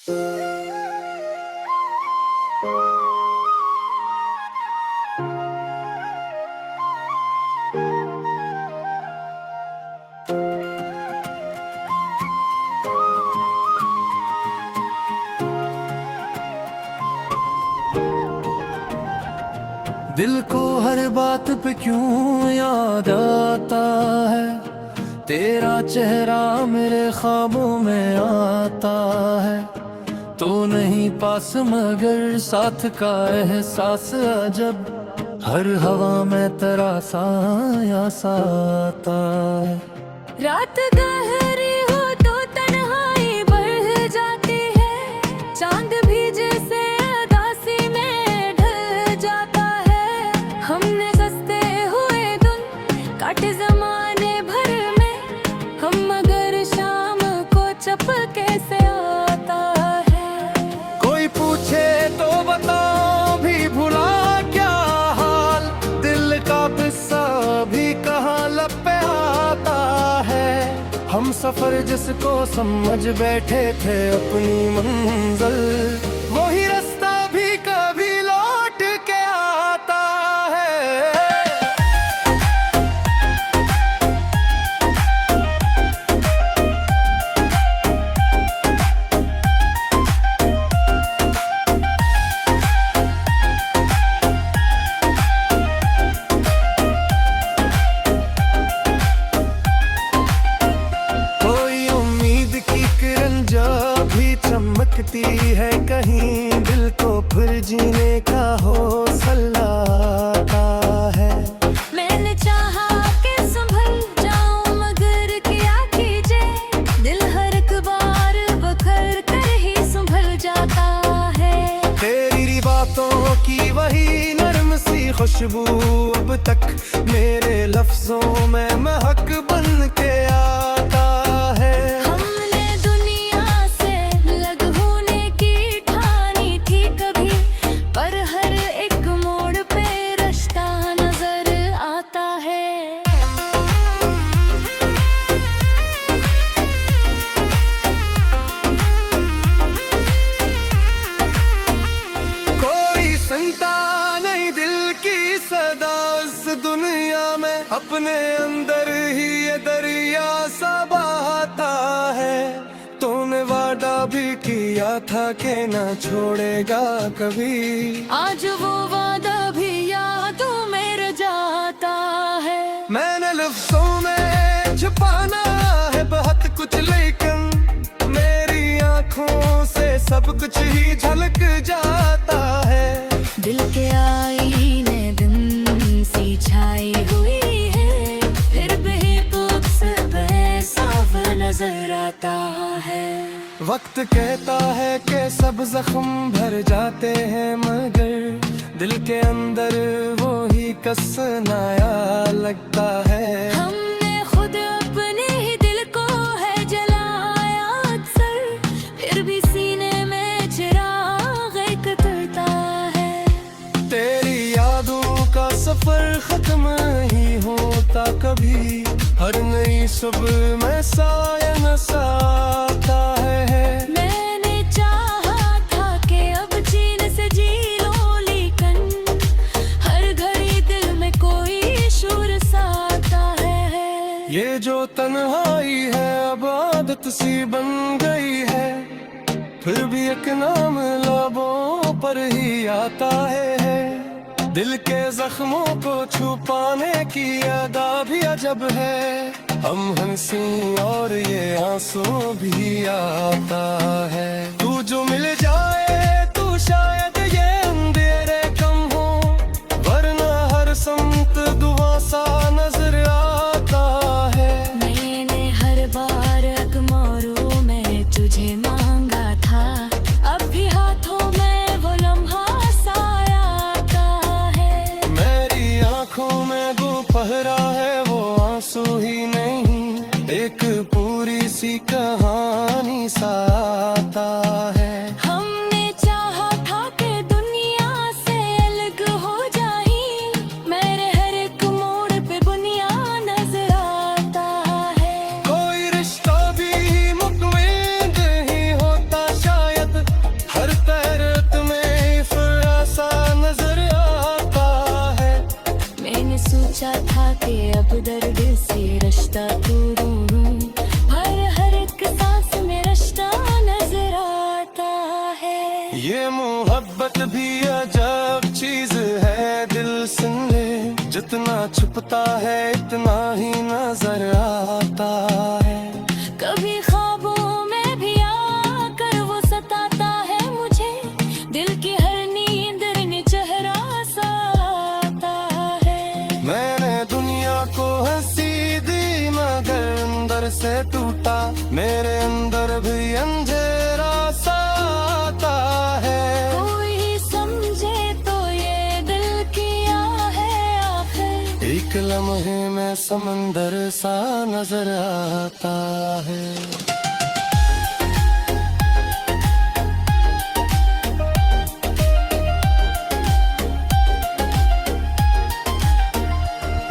दिल को हर बात पे क्यों याद आता है, तेरा चेहरा मेरे ख्वाबों में आता है। तो नहीं पास मगर साथ का एहसास अजब, हर हवा में तेरा साया सा आता है। रात गहरी हो तो तन्हाई बढ़ जाती है, चांद भी जैसे उदासी में ढल जाता है। हमने सस्ते हुए धुन काटे जमाने भर में, हम मगर शाम को चपके से आता है। कोई पूछे तो बताओ भी भुला क्या हाल, दिल का किस्सा भी कहाँ लब पे आता है। हम सफर जिसको समझ बैठे थे अपनी मंजिल, वही रास्ता भी कभी लौट के आता है। चमकती है कहीं, दिल को फिर जीने का हौसला आता है। मैंने चाहा कि संभल जाऊं मगर क्या कीजे, दिल हर एक बार बखर कर ही संभल जाता है। तेरी बातों की वही नरम सी खुशबू अब तक मेरे लफ्जों में महक बन के आता है। दुनिया में अपने अंदर ही ये दरिया सा बहाता है। तूने वादा भी किया था कि ना छोड़ेगा कभी, आज वो वादा भी यादों में रह जाता है। मैंने लफ्जों में छुपाना है बहुत कुछ, लेकिन मेरी आँखों से सब कुछ ही झलक जाता है। दिल के आईने छाई हुई है, फिर भी साफ नजर आता है। वक्त कहता है कि सब जख्म भर जाते हैं, मगर दिल के अंदर वो ही कसनाया लगता है। हमने खुद अपने ही दिल को है जलाया अक्सर, फिर भी सीने में चिराग एक जलता है। तेरी यादों का सफर खत्म ही होता कभी, हर नई सुबह में साया सा आता है। मैंने चाहा था कि अब चैन से जी लो, लेकिन हर घड़ी दिल में कोई शोर सा आता है। ये जो तन्हाई है अब आदत सी बन गई है, फिर भी एक नाम लबों पर ही आता है। दिल के जख्मों को छुपाने की अदा भी अजब है, हम हंसी और ये आंसू भी आता है। तू जो मिल जाए तो शायद ये अंधेरे कम हो, वरना हर समत दुआ सा नजर आता है। मैंने हर बार अगमोरों में तुझे मांगा था, अब भी हाथों में वो लम्हा साया आता है। मेरी आंखों में दोपहरा है वो आंसू ही नहीं, एक पूरी सी कहानी सा आता है। हमने चाहा था कि दुनिया से अलग हो जाए, मेरे हर एक मोड़ पे बुनिया नजर आता है। कोई रिश्ता भी मुकम्मल नहीं होता शायद, ये मोहब्बत भी अजब चीज है, दिल सुन ले। जितना छुपता है इतना ही नजर आता है। कभी ख्वाबों में भी आकर वो सताता है मुझे, दिल की हर नींद ने चेहरा साता है। मैंने दुनिया को हंसी दी मगर अंदर से टूटा, मेरे अंदर भी अंधेरा सा आता है। कोई समझे तो ये दिल किया है आखिर, एक लम्हे में समंदर सा नजर आता है।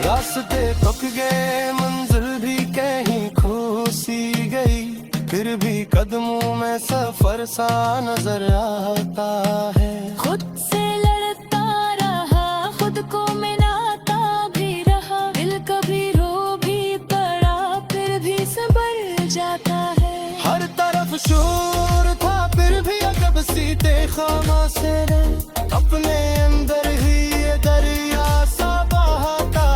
रास्ते थक गए, मंजिल भी कहीं खो सी गई, फिर भी कदमों में सफर सा नजर आता है। खुद से लड़ता रहा, खुद को मिलाता भी रहा, दिल कभी रो भी पड़ा फिर भी संभल जाता है। हर तरफ शोर था फिर भी अजब सी खामा से रे, अपने अंदर ही ये दरिया सा बहाता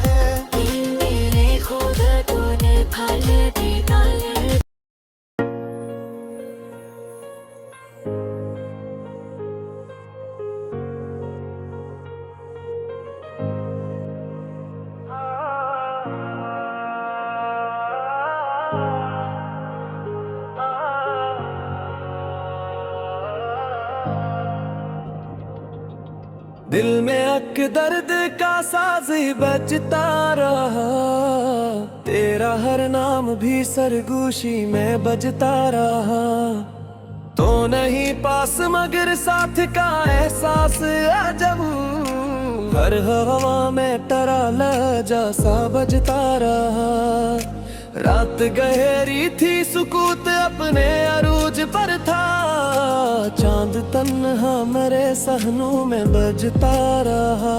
है। मेरे खुद तूने फल दी डाले। दिल में अक दर्द का साज बजता रहा, तेरा हर नाम भी सरगोशी में बजता रहा। तो नहीं पास मगर साथ का एहसास अजब, हर हवा में टराला जैसा बजता रहा। रात गहरी थी सुकूत अपने अरूज पर था, चांद तन्हा मेरे सहनों में बजता रहा।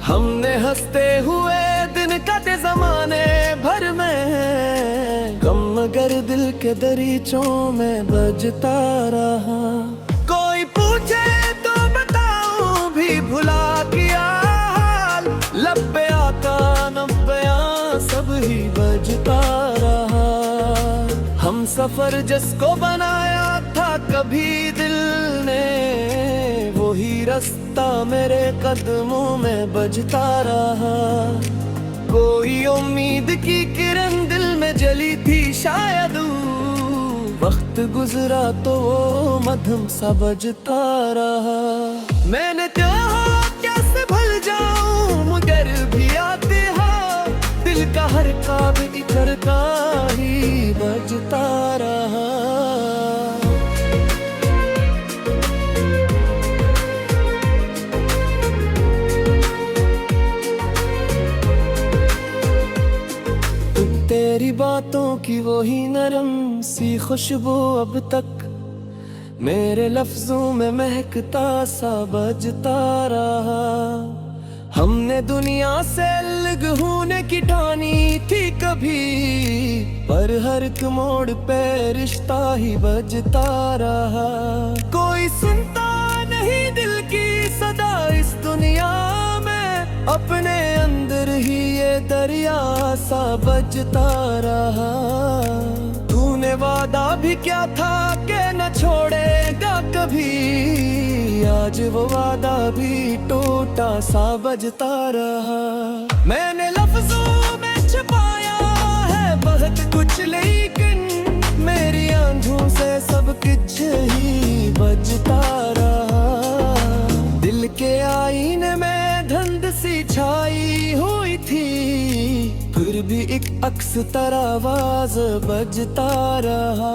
हमने हंसते हुए दिन काटे जमाने भर में, गम मगर दिल के दरीचों में बजता रहा। कोई पूछे तो बताऊं भी भुला किया हाल, लब पे आता नब्बया सब ही बजता रहा। हम सफर जिसको बनाया था कभी दिल ने, वही रास्ता मेरे कदमों में बजता रहा। कोई उम्मीद की किरण दिल में जली थी शायद, वक्त गुजरा तो वो मध्यम सा बजता रहा। मैंने चाहा कैसे भूल जाऊं मगर भी आते हाँ, दिल का हर ख्वाब इधर का ही बजता रहा। तेरी बातों की वही नरम सी खुशबू अब तक मेरे लफ्जों में महकता सा बजता रहा। हमने दुनिया से अलग होने की ठानी थी कभी, पर हर एक मोड़ पे रिश्ता ही बजता रहा। कोई सुनता नहीं दिल की सदा इस दुनिया में, अपने अंदर ही ये दरिया सा बजता रहा। तूने वादा भी क्या था कि न छोड़ेगा कभी, आज वो वादा भी टूटा सा बजता रहा। मैंने लफ्जों में छुपाया है बहुत कुछ, लेकिन मेरी आंखों से सब कुछ ही बजता रहा। दिल के आईने में धुंध सी छाई हुई थी, फिर भी एक अक्स तरह आवाज बजता रहा।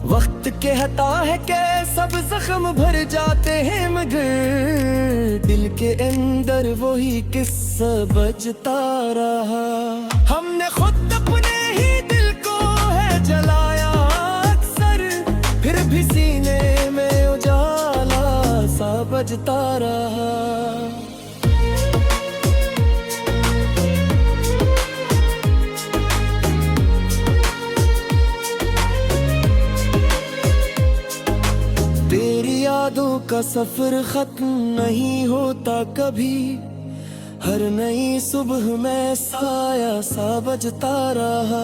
वक्त के हटा है के सब जख्म भर जाते हैं, मगर दिल के अंदर वही किस्सा बजता रहा। हमने खुद अपने ही दिल को है जलाया अक्सर, फिर भी सीने में उजाला सा बजता रहा। का सफर खत्म नहीं होता कभी, हर नई सुबह में साया सा बजता रहा।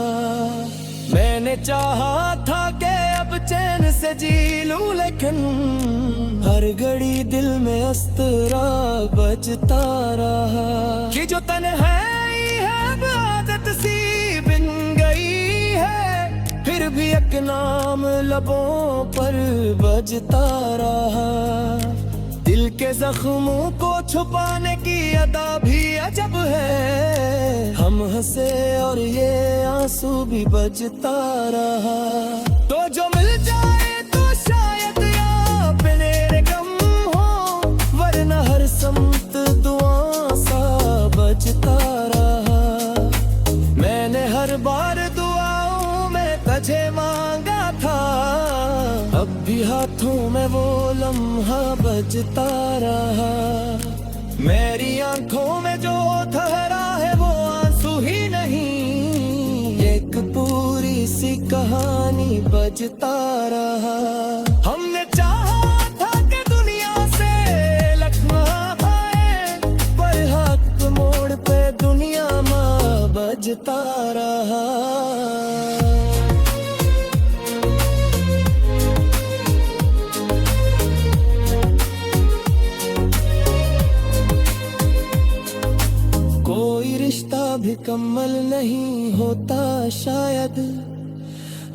मैंने चाहा था कि अब चैन से जी लूं, लेकिन हर घड़ी दिल में अस्तरा बजता रहा। कि जो तन्हाई है अब आदत सी बिन गई है, फिर भी एक नाम लबों पर बजता रहा। दिल के जख्मों को छुपाने की अदा भी अजब है, हम हंसे और ये आंसू भी बजता रहा। तो जो मिल जाए तो शायद अपने गम हो, वरना हर समत दुआ सा बजता रहा। मैंने हर बार दुआओं में तुझे मांगा था, अब भी हाथों में वो लम्हा बजता रहा। मेरी आंखों में जो ठहरा है वो आंसू ही नहीं, एक पूरी सी कहानी बजता रहा। हमने चाहा था कि दुनिया से लखना आए, पर हक मोड़ पे दुनिया माँ बजता रहा। रिश्ता भी कम्मल नहीं होता शायद,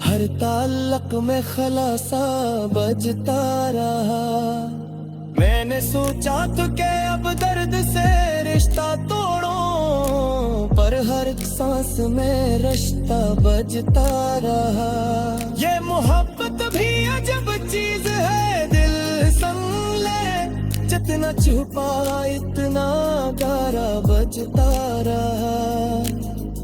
हर ताल्लुक में खलासा बजता रहा। मैंने सोचा तो कि अब दर्द से रिश्ता तोड़ो, पर हर सांस में रिश्ता बजता रहा। ये मोहब्बत भी अजब चीज है, दिल सुन ले, जितना छुपा इतना गारा बजता रहा।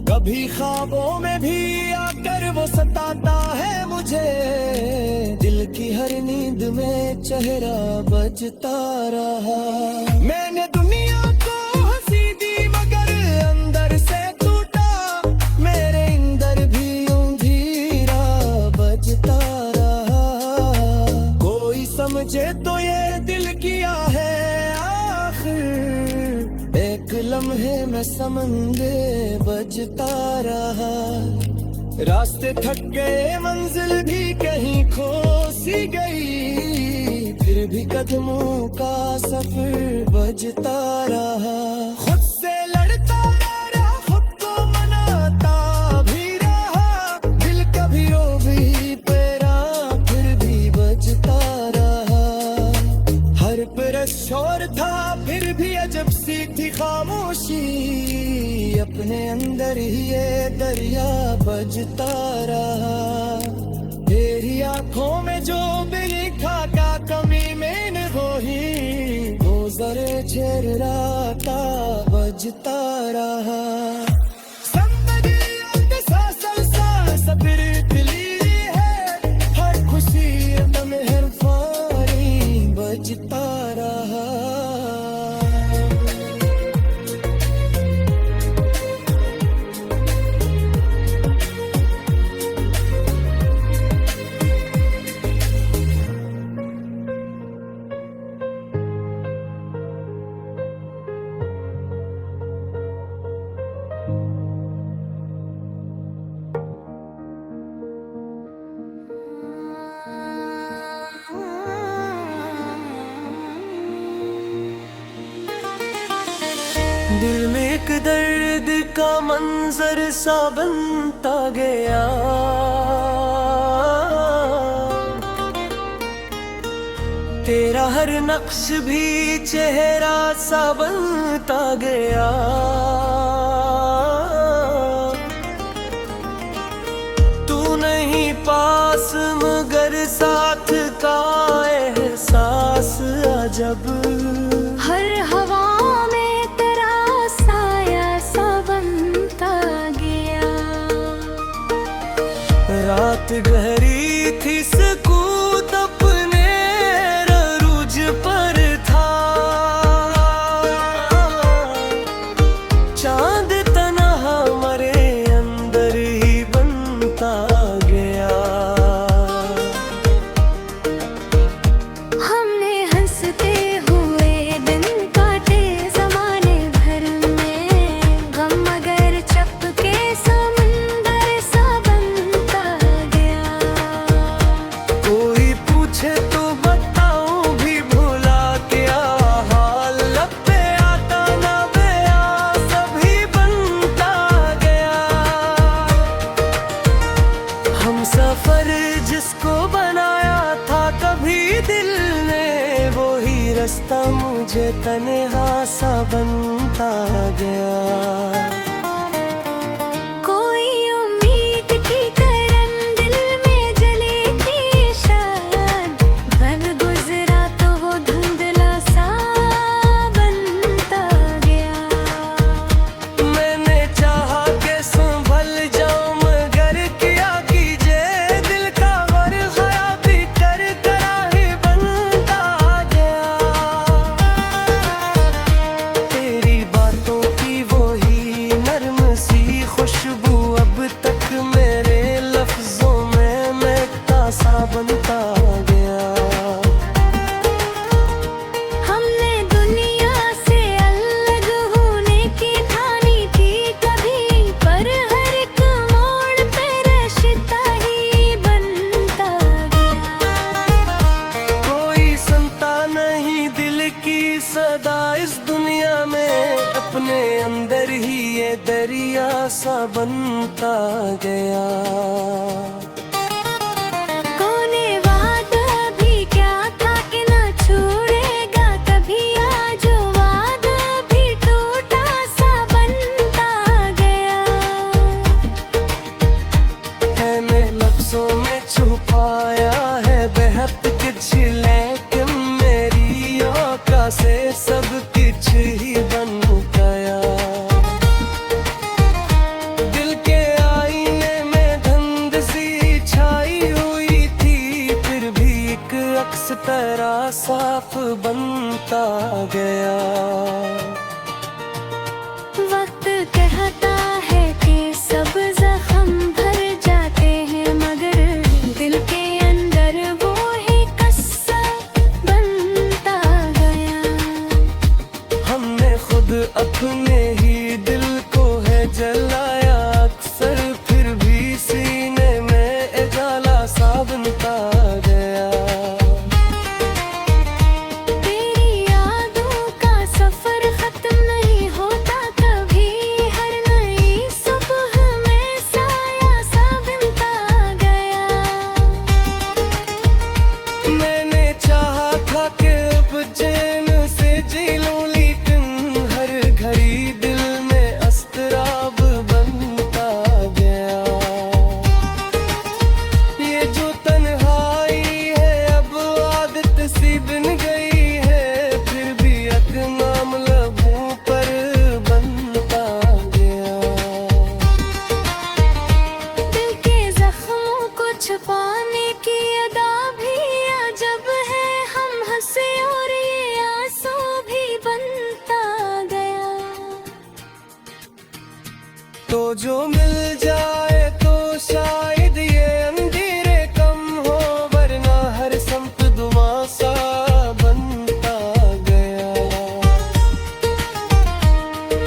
कभी ख्वाबों में भी आकर वो सताता है मुझे, दिल की हर नींद में चेहरा बजता रहा। मैंने दुनिया को हंसी दी मगर अंदर से टूटा, मेरे अंदर भी अंधेरा बजता रहा। कोई समझे तो ये दिल किया है आखिर, एक लम्हे में समंदे बजता रहा। रास्ते थक गए मंजिल भी कहीं खो सी गई, फिर भी कदमों का सफर बजता रहा। खुद से लड़ता रहा, खुद को मनाता भी रहा, दिल कभी रो भी पेरा फिर भी बजता रहा। हर परस शोर था फिर भी अजब सी थी खामोशी, अपने अंदर ही ये दरिया बजता रहा। तेरी आंखों में जो भी लिखा का कमी मैंने वो ही, वो जरे चेहरा बजता रहा। Somebody on the salsa फिर दिली है, हर खुशी दम हर फारी बजता रहा। दिल में एक दर्द का मंजर सा बनता गया, तेरा हर नक्श भी चेहरा सा बनता गया। तू नहीं पास मगर साथ का एहसास अजब, हर हवा में तेरा साया सा बनता गया। रात गहरी थी सकूत अपने रूज पर था, चांद तन्हा मरे अंदर ही बनता गया। हमने हंस जिसको बनाया था कभी दिल ने, वो ही रास्ता मुझे तन्हा सा बनता गया। कोई उम्मीद की तरंग दिल में जली थी शायद, बन गुजरा तो वो धुंधला सा बनता गया। मैंने चाहा कि संभल जाऊं मगर किया कीजिए, दिल का वर खयाली कर ही बनता गया। तेरी बातों की वही नर्म सी खुशबू अब तक मेरे लफ्जों में महकता सा बनता गया। हमने दुनिया से अलग होने की ठानी थी कभी, पर हर एक मोड़ पे रिश्ता ही बनता गया। कोई सुनता नहीं दिल की सदा इस दुनिया में, अपने अंदर ही ये दरिया सा बनता गया। कोने वादा भी क्या था कि न छोड़ेगा कभी, आज वादा भी टूटा सा बनता गया। मैंने लफ्जों में छुपाया है बेहद कुछ, लेकिन मेरी औका से सब कुछ ही बन गया। दिल के आईने में धुंध सी छाई हुई थी, फिर भी एक अक्स तरह साफ बनता गया। वक्त कहता है कि सब जख्म भर जाते हैं, मगर दिल के अंदर वो ही कस्सा बनता गया। हमने खुद अपने ही दिल को है जलाया अक्सर, फिर भी सीने में उजाला सा बनता गया। तेरी यादों का सफर खत्म नहीं होता कभी, हर नई सुबह में साया सा बनता गया। मैंने चाहा था कि अब चैन से जी लूं, लेकिन हर घड़ी दिल में अस्तराब बनता गया। ये जो तन्हाई है अब आदत सी बन गई है, फिर भी एक नाम लबों पर बनता गया। दिल के जख्मों को छुपाने की अदा भी अजब है, हम हंसे और ये आंसू भी बनता गया। तो जो मिल जाए तो शायद ये अंधेरे कम हो, वरना हर संत दुआ सा बनता गया।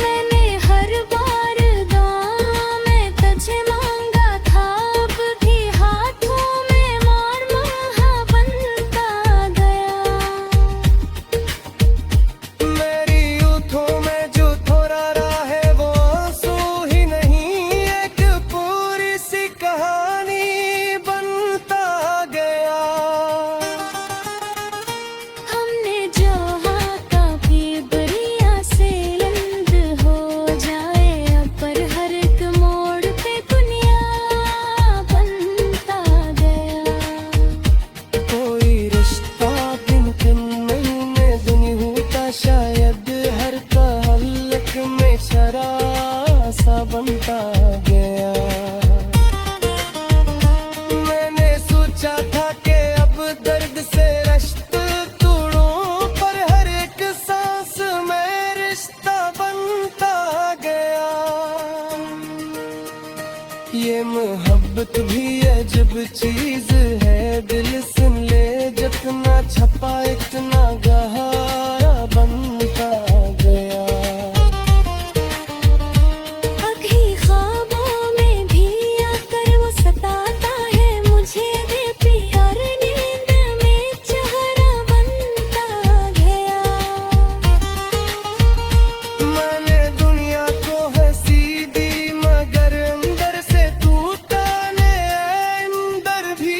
मैंने हर बार दुआ में तुझे मांगा था, अब भी हाथों में मार महा बनता गया। मेरी यूथों में जो थोड़ा रहा है वो आंसू ही नहीं, एक पूरी सी कहानी बनता गया। हमने जो कभी बरिया से लंद हो जाए, अब पर हर एक मोड़ पे दुनिया बनता गया। कोई रिश्ता दिन दिन महीने दिन होता, शायद हर तहल्लुक में शराब सा बनता गया। मैंने सोचा था कि अब दर्द से रिश्ता तोड़ूं, पर हर एक सांस में रिश्ता बनता गया। ये मोहब्बत भी अजब चीज है, दिल सुन ले जितना छपा इतना गहरा बनता गया। अभी ख्वाबों में भी आकर वो सताता है मुझे, दे प्यार नींद में चेहरा बनता गया। मैंने दुनिया को हंसी दी मगर अंदर से टूटा ने अंदर भी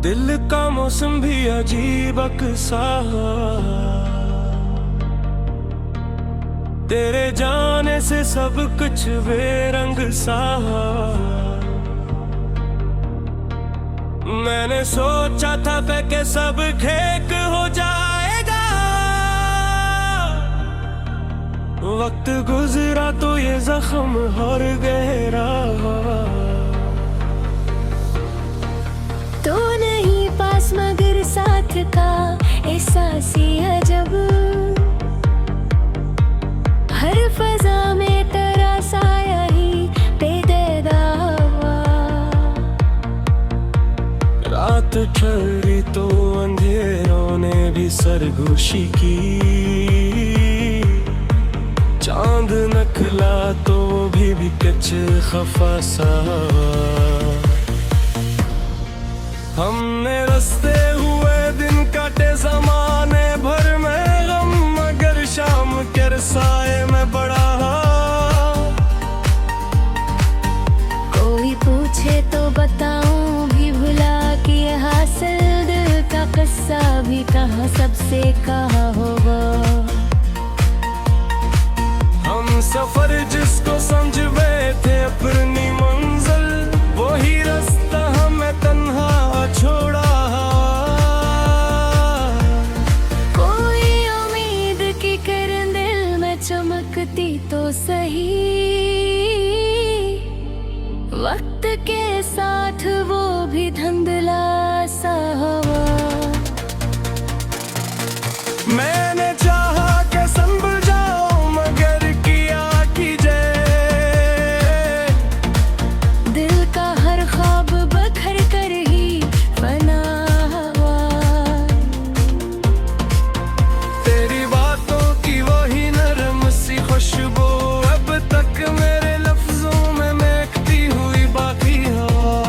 दिल का मौसम भी अजीब सा, तेरे जाने से सब कुछ बेरंग सा। मैंने सोचा था कि सब खेक हो जाएगा, वक्त गुजरा तो ये जख्म और गहरा। तो नहीं पास मगर साथ का एहसास ही अजब, हर फजा में तेरा साया ही बेदर्दा हुआ। रात ठहरी तो अंधेरों ने भी सरगोशी की, चांद नखला तो भी कच खफा सा। हमने रस्ते हुए दिन काटे जमाने भर में गम, मगर शाम के रसाए में बड़ा। कोई पूछे तो बताऊं भी भुला कि हासिल दिल का किस्सा भी कहाँ सबसे कहा होगा। हम सफर जिसको समझ बैठे अपनी मंजिल, वही रास्ता हमें तन्हा छोड़ा। कोई उम्मीद की किरण दिल में चमकती तो सही, वक्त के साथ वो भी धुंधला सा हुआ। मैंने चाहा कि संभल जाऊं मगर किया कीजिए, दिल का हर ख्वाब बखर कर ही फना हुआ। तेरी बातों की वही नरम सी खुशबू अब तक मेरे लफ्जों में महकती हुई बाकी हवा।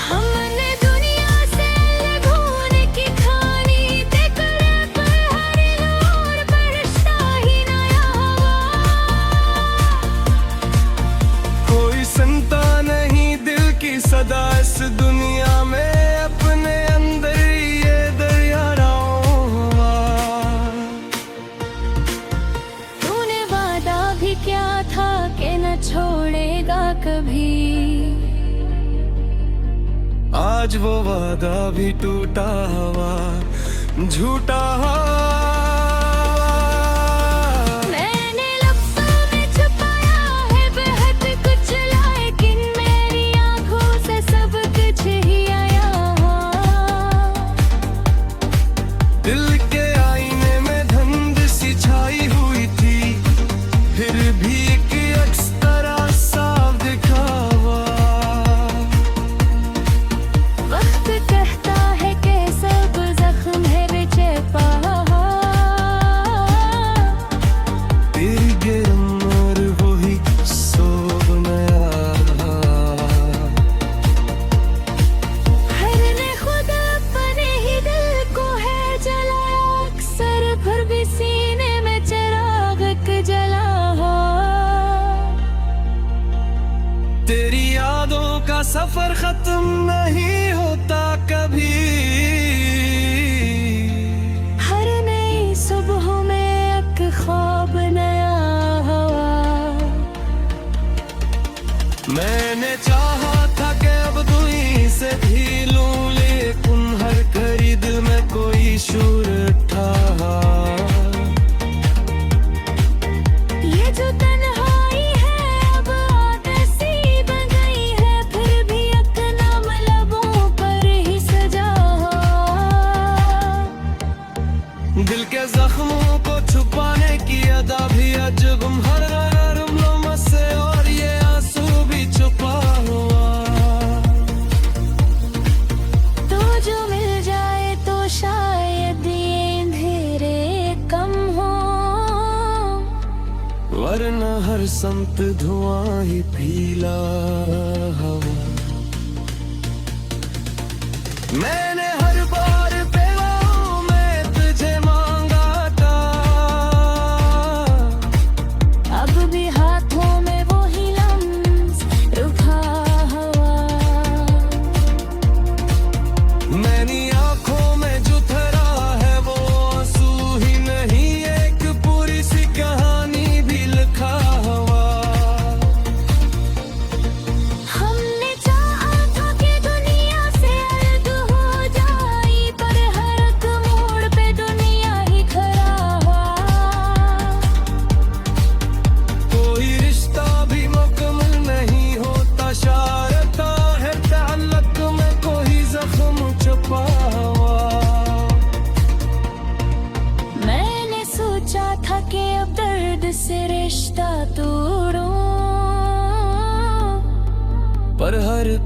हमने दुनिया से अलग होने की ठानी, तेरे पर हर नूर पर रिश्ता ही नया हुआ। कोई सुनता नहीं दिल की सदा इस दुनिया में, अपने अंदर ये दरिया हुआ। तूने वादा भी क्या था कि न छोड़ेगा कभी, आज वो वादा भी टूटा हुआ झूठा। मैंने लफ्ज़ों में छुपाया है बेहद कुछ, लेकिन मेरी आंखों से सब कुछ ही आया। दिल के आईने में धुंध सी छाई हुई थी, फिर भी एक अक्स तरह साफ दिखा हुआ। वक्त कहता है कि सब जख्म है बेचैपा, तेरी गिरम और वही सोब नया। हर ने खुद अपने ही दिल को है जलाया, अक्सर फिर भी सीने में चिराग जला हो। तेरी यादों का सफर खत्म नहीं होता कभी, हर नई सुबह में एक ख्वाब नया हुआ। मैंने चाहा था कि अब दुई से भी लूं, लेकिन हर खरीद में कोई शूर था। ये जो तन्हाई है अब आदत सी बन गई है, फिर भी एक नाम लबों पर ही सजा हो। दिल के जख्मों को छुपाने की अदा भी अजब, हर नरम लम्हे से और ये आंसू भी छुपा हुआ। तो जो मिल जाए तो शायद ये अंधेरे कम हो, वरना हर संत धुआं ही पीला हवा। मैंने हर बार बेवाओं में तुझे मांगा था, अब भी हाथों में वो ही लम्स रुका हुआ।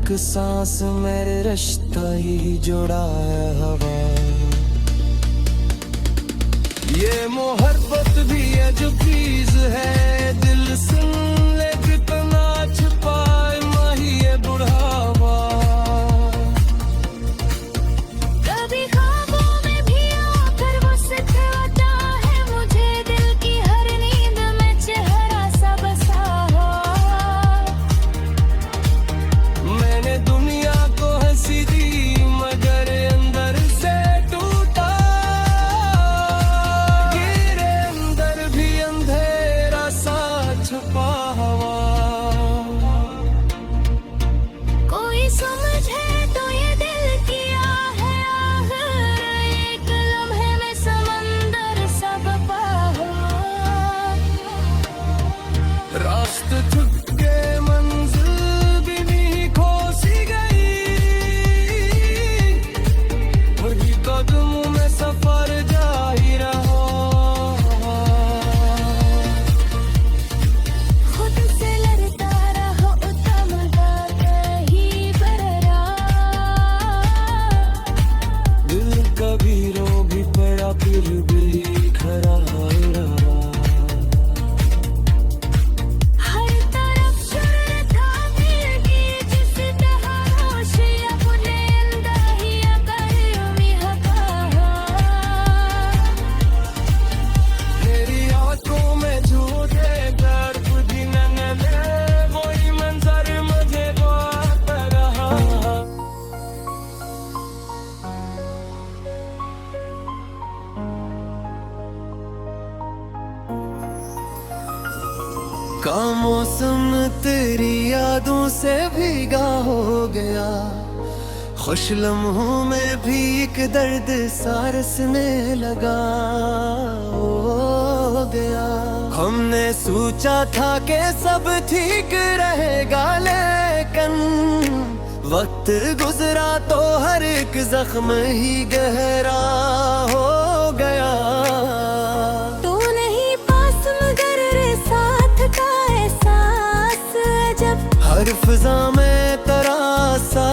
एक सांस मेरे रिश्ता ही जुड़ा है हवा। ये मोहब्बत भी है जो चीज है, दिल सुन ले कितना छुपाए माही ये बुढ़ावा। कभी ख्वाबों में भी आकर वो सिखाता है मुझे, दिल की हर नींद में चेहरा सा बसा हो। मैंने दुनिया को हंसी दी मगर अंदर से टूटा, गिरे अंदर भी अंधेरा सा छुपा हुआ। कोई समझे तो ये दिल की आह है, आखिर एक लम्हे में समंदर सा बपा हो। रास्ते थक के मंजिल भी नहीं खोसी गई, वही कदमों में सफर जारी रहा। खुद से लड़ता रहो उतमगा कहीं बररा। दिल कभी रो भी पड़ा फिर भी खड़ा रहा। हर तरफ शुरू था दिल की जिस तरह रोशिया बुने अंदाहिया करूमी हका। तेरी आंखों में झूठे दर्द भी नन्हे, वही मंजर मुझे बात रहा। का मौसम तेरी यादों से भीगा हो गया, खुश लम्हों में भी एक दर्द सारसने लगा हो गया। हमने सोचा था कि सब ठीक रहेगा, लेकिन वक्त गुजरा तो हर एक जख्म ही गहरा हो गया। तू नहीं पास मगर रे साथ का एहसास जब हर फिजा में तरासा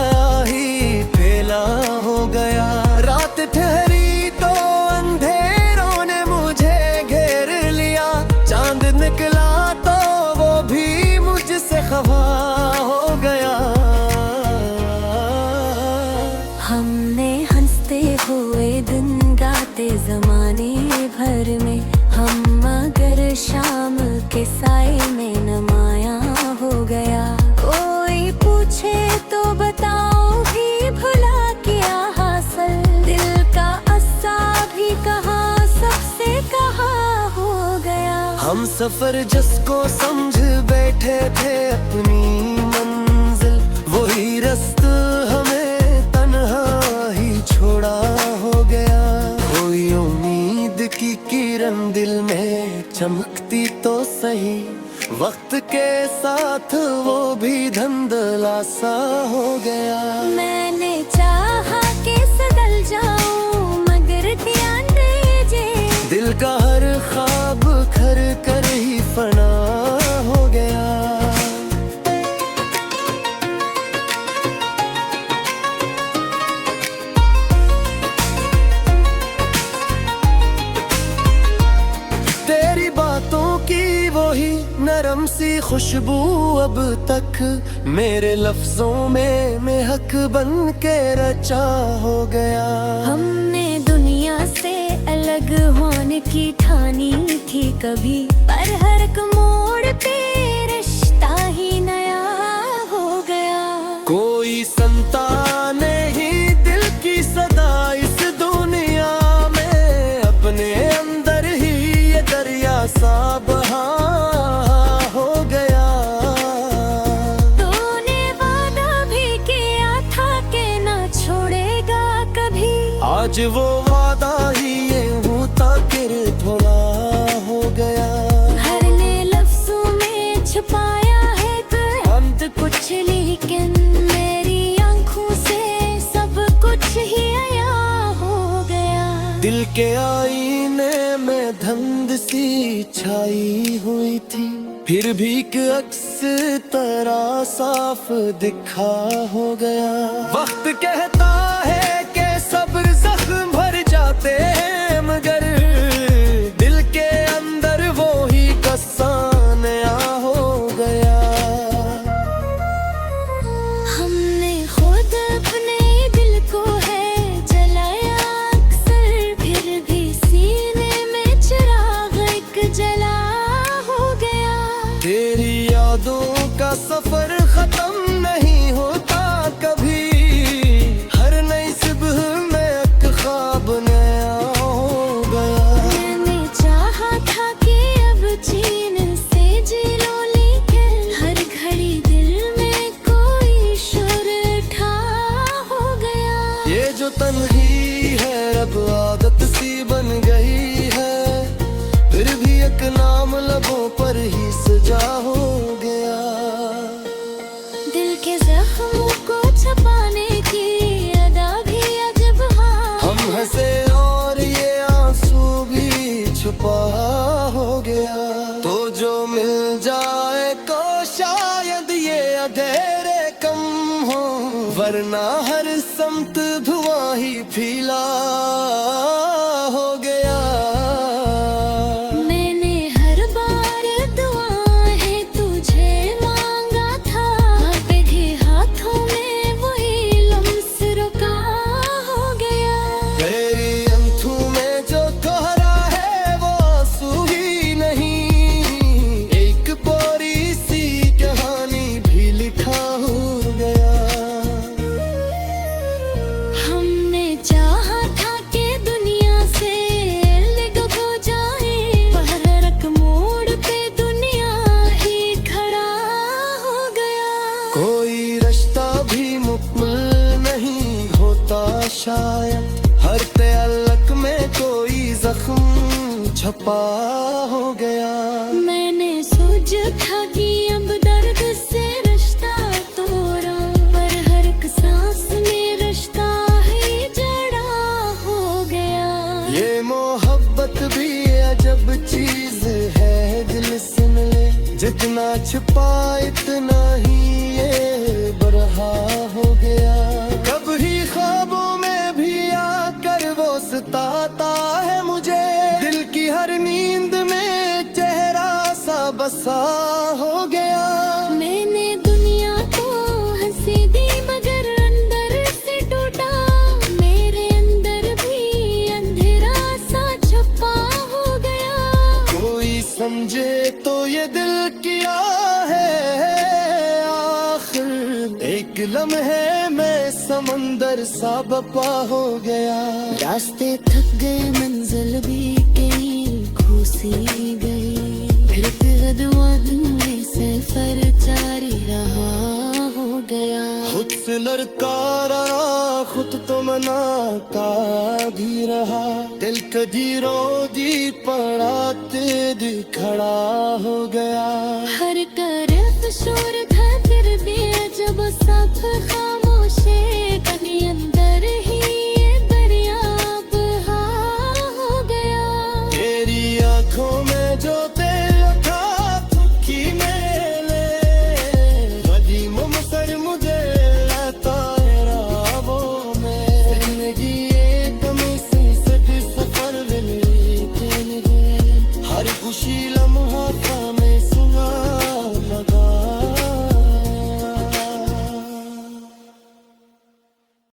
ही फैला हो गया। रात ठहरी तो अंधेरों ने मुझे घेर लिया, चांद निकला तो वो भी मुझसे खफा हो गया। हमने हंसते हुए दिन गाते जमाने भर में, हम मगर शाम के साए में नमाया हो गया। कोई पूछे तो बताओ भी भुला किया हासिल, दिल का अस्सा भी कहाँ सबसे कहाँ हो गया। हम सफर जिसको समझ बैठे थे अपनी मंजिल, वही रास्ता हमें तन्हा ही छोड़ा हो गया। कोई उम्मीद की किरण दिल में चमकती तो सही, वक्त के साथ वो भी धुंधला सा हो गया। मैंने चाहा कि सदल जाऊं मगर ध्यान दीजे, दिल का हर ख्वाब खर कर ही फना हो गया। तेरी बातों की वही नरम सी खुशबू अब तक मेरे लफ्जों में महक बन के रचा हो गया। हमने दुनिया से अलग होने की ठानी थी कभी, पर हर एक मोड़ पे रिश्ता ही नया हो गया। कोई संतान नहीं दिल की सदा इस दुनिया में, अपने अंदर ही ये दरिया सा बहा हो गया। तूने वादा भी किया था कि ना छोड़ेगा कभी, आज वो वादा ही ये होता किर थोड़ा हो गया। हर ने लफ्जों में छुपाया है अंत कुछ, लेकिन मेरी आंखों से सब कुछ ही आया हो गया। दिल के आईने में धुंध सी छाई हुई थी, फिर भी एक अक्स तरह साफ दिखा हो गया। वक्त कहता है कि सब्र जख्म भर जाते हैं, मगर दिल के अंदर वो ही कस्सा नया हो गया। हमने खुद अपने दिल को है जलाया अक्सर, फिर भी सीने में चिराग एक जला हो गया। तेरी यादों का सफर खत्म नहीं होता कभी, हर नई सुबह में एक ख्वाब नया हो गया। मैंने चाहा था कि अब चैन से जी लो, लेकिन हर घड़ी दिल में कोई शोर उठा हो गया। ये जो तन्ही है अब आदत सी बन गई है, फिर भी एक नाम लबों पर ही सजा हो गया। दिल के जख्मों को छुपाने की अदा भी अजब हाँ। हम हंसे और ये आंसू भी छुपा हो गया। तो जो मिल जाए को शायद ये अंधेरे कम हो, वरना हर समत धुआं ही फैला हो गया। मैंने हर बार दुआएं तुझे मांगा था, बेघे हाथों में वही लम्स रुका हो गया। तेरी आंखों में जो कोहरा है वो आंसू ही नहीं, एक पूरी सी कहानी भी लिखा हो गया। हमने चाहा था कि दुनिया से अलग हो जाए, पर हर एक मोड़ पे दुनिया ही खड़ा हो गया। कोई रिश्ता भी मुकम्मल नहीं होता शायद, हर तअल्लुक में कोई जख्म छपा हो गया। मैंने सोचा था कि अब दर्द से रिश्ता तोड़ा, पर हर एक सांस में रिश्ता ही जड़ा हो गया। ये मोहब्बत भी अजब चीज है, दिल सुन ले, जितना छुपा इतना ही ये बरहा हो गया। कभी ख्वाबों में भी आकर वो सताता है मुझे, दिल की हर नींद में चेहरा सा बसा हो गया। मैंने दुनिया को हंसी दी मगर अंदर से टूटा, मेरे अंदर भी अंधेरा सा छुपा हो गया। कोई समझे तो ये दिल किया है आखिर, एक लम्हे में समंदर सा बपा हो गया। रास्ते थक गए, मंजिल भी कहीं खो-सी गई, फिर में सफर जारी रहा हो गया। खुद से लड़का रहा, खुद तो मना का भी रहा, दिल कदी रो दी पड़ा तेज खड़ा हो गया। हर तरफ शोर था फिर भी अजब सब खामोशे, कहीं अंदर ही ये दरिया बहा हो गया। तेरी आंखों में जो तेल था थुकी मेले, कदी मुमसर मुझे लाता रावो में। जिंदगी एक मिसी सद सफर मिली, हर खुशी